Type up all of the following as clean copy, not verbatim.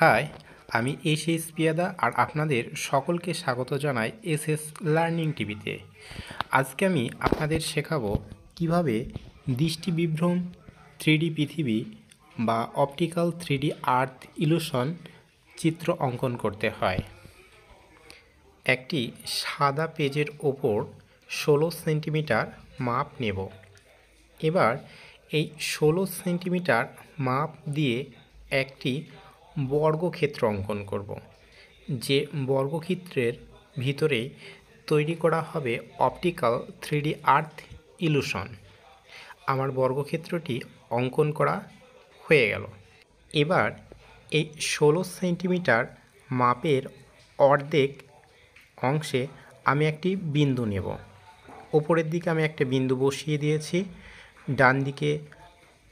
High, আমি SS পিয়াদা আর আপনাদের সকলকে স্বাগত জানাই এসএস লার্নিং টিভিতে। আজকে আমি আপনাদের শেখাবো কিভাবে দৃষ্টিবিভ্রম 3D পৃথিবী বা অপটিক্যাল 3D আর্থ ইলুশন চিত্র অঙ্কন করতে হয়। একটি সাদা পেজের ওপর 16 সেন্টিমিটার মাপ নেব। এবার এই 16 সেন্টিমিটার মাপ দিয়ে একটি বর্গক্ষেত্র অঙ্কন করব, যে বর্গক্ষেত্রের ভিতরে তৈরি করা হবে অপটিক্যাল 3D আর্থ ইলুশন। আমার বর্গক্ষেত্রটি অঙ্কন করা হয়ে গেল। এবার এই 16 সেন্টিমিটার মাপের অর্ধেক অংশে আমি একটি বিন্দু নেব। ওপরের দিকে আমি একটা বিন্দু বসিয়ে দিয়েছি, ডান দিকে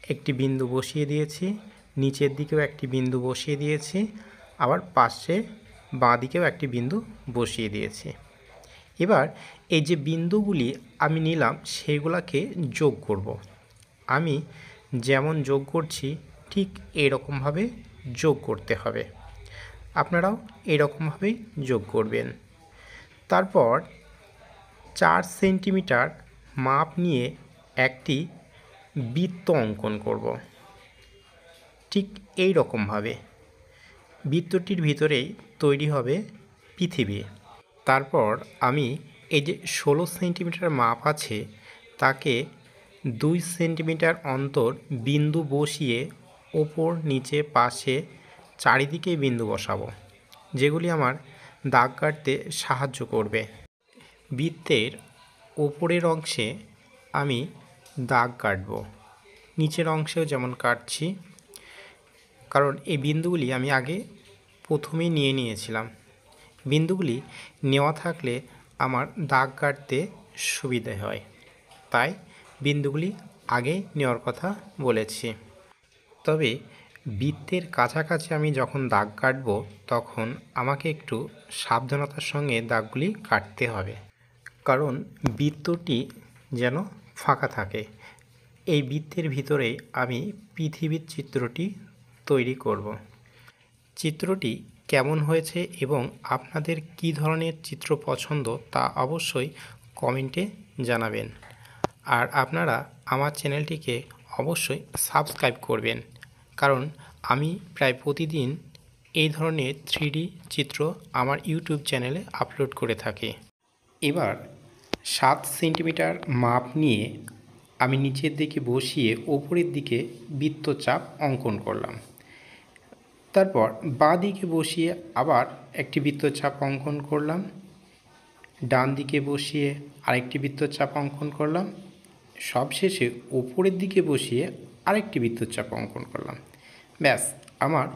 একটি বিন্দু বসিয়ে দিয়েছি, নিচের দিকেও একটি বিন্দু বসিয়ে দিয়েছি, আবার পাশে বাঁ দিকেও একটি বিন্দু বসিয়ে দিয়েছি। এবার এই যে বিন্দুগুলি আমি নিলাম সেইগুলোকে যোগ করব। আমি যেমন যোগ করছি ঠিক এরকমভাবে যোগ করতে হবে। আপনারাও এরকমভাবেই যোগ করবেন। তারপর 4 সেন্টিমিটার মাপ নিয়ে একটি বৃত্ত অঙ্কন করব, ঠিক এই রকমভাবে। বৃত্তটির ভিতরেই তৈরি হবে পৃথিবী। তারপর আমি এই যে 16 সেন্টিমিটার মাপ আছে তাকে 2 সেন্টিমিটার অন্তর বিন্দু বসিয়ে ওপর নিচে পাশে চারিদিকে বিন্দু বসাবো, যেগুলি আমার দাগ কাটতে সাহায্য করবে। বৃত্তের ওপরের অংশে আমি দাগ কাটব, নিচের অংশেও যেমন কাটছি, কারণ এই বিন্দুগুলি আমি আগে প্রথমেই নিয়ে নিয়েছিলাম। বিন্দুগুলি নেওয়া থাকলে আমার দাগ কাটতে সুবিধে হয়, তাই বিন্দুগুলি আগে নেওয়ার কথা বলেছি। তবে বৃত্তের কাছাকাছি আমি যখন দাগ কাটব তখন আমাকে একটু সাবধানতার সঙ্গে দাগগুলি কাটতে হবে, কারণ বৃত্তটি যেন ফাঁকা থাকে। এই বৃত্তের ভিতরে আমি পৃথিবীর চিত্রটি তৈরি করব। চিত্রটি কেমন হয়েছে এবং আপনাদের কী ধরনের চিত্র পছন্দ তা অবশ্যই কমেন্টে জানাবেন। আর আপনারা আমার চ্যানেলটিকে অবশ্যই সাবস্ক্রাইব করবেন, কারণ আমি প্রায় প্রতিদিন এই ধরনের 3D চিত্র আমার ইউটিউব চ্যানেলে আপলোড করে থাকি। এবার 7 সেন্টিমিটার মাপ নিয়ে আমি নিচের দিকে বসিয়ে ওপরের দিকে বৃত্তচাপ অঙ্কন করলাম। তারপর বাঁ দিকে বসিয়ে আবার একটি বৃত্তচাপ অঙ্কন করলাম, ডান দিকে বসিয়ে আরেকটি বৃত্তচাপ অঙ্কন করলাম, সবশেষে ওপরের দিকে বসিয়ে আরেকটি বৃত্তচাপ অঙ্কন করলাম। ব্যাস, আমার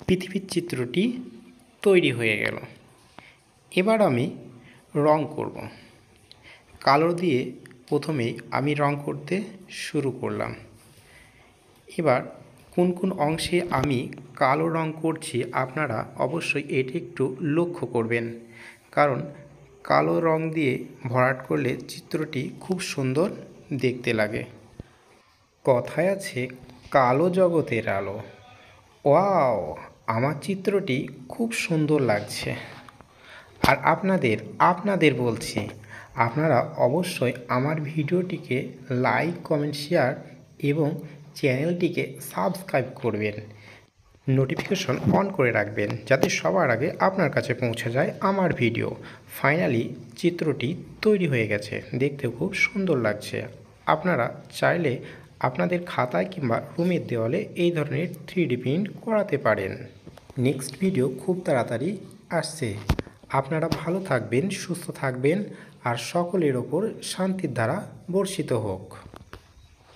পৃথিবীর চিত্রটি তৈরি হয়ে গেল। এবার আমি রং করব। কালো দিয়ে প্রথমেই আমি রং করতে শুরু করলাম। এবার কোন কোন অংশে আমি কালো রং করছি আপনারা অবশ্যই এটি একটু লক্ষ্য করবেন, কারণ কালো রং দিয়ে ভরাট করলে চিত্রটি খুব সুন্দর দেখতে লাগে। কথায় আছে কালো জগতের আলো। ওয়াও, আমার চিত্রটি খুব সুন্দর লাগছে। আর আপনাদের বলছি, আপনারা অবশ্যই আমার ভিডিওটিকে লাইক, কমেন্ট, শেয়ার এবং চ্যানেলটিকে সাবস্ক্রাইব করবেন। নোটিফিকেশন অন করে রাখবেন যাতে সবার আগে আপনার কাছে পৌঁছে যায় আমার ভিডিও। ফাইনালি চিত্রটি তৈরি হয়ে গেছে, দেখতে খুব সুন্দর লাগছে। আপনারা চাইলে আপনাদের খাতায় কিংবা রুমের দেওয়ালে এই ধরনের 3D প্রিন্ট করাতে পারেন। নেক্সট ভিডিও খুব তাড়াতাড়ি আসছে। আপনারা ভালো থাকবেন, সুস্থ থাকবেন, আর সকলের ওপর শান্তির ধারা বর্ষিত হোক।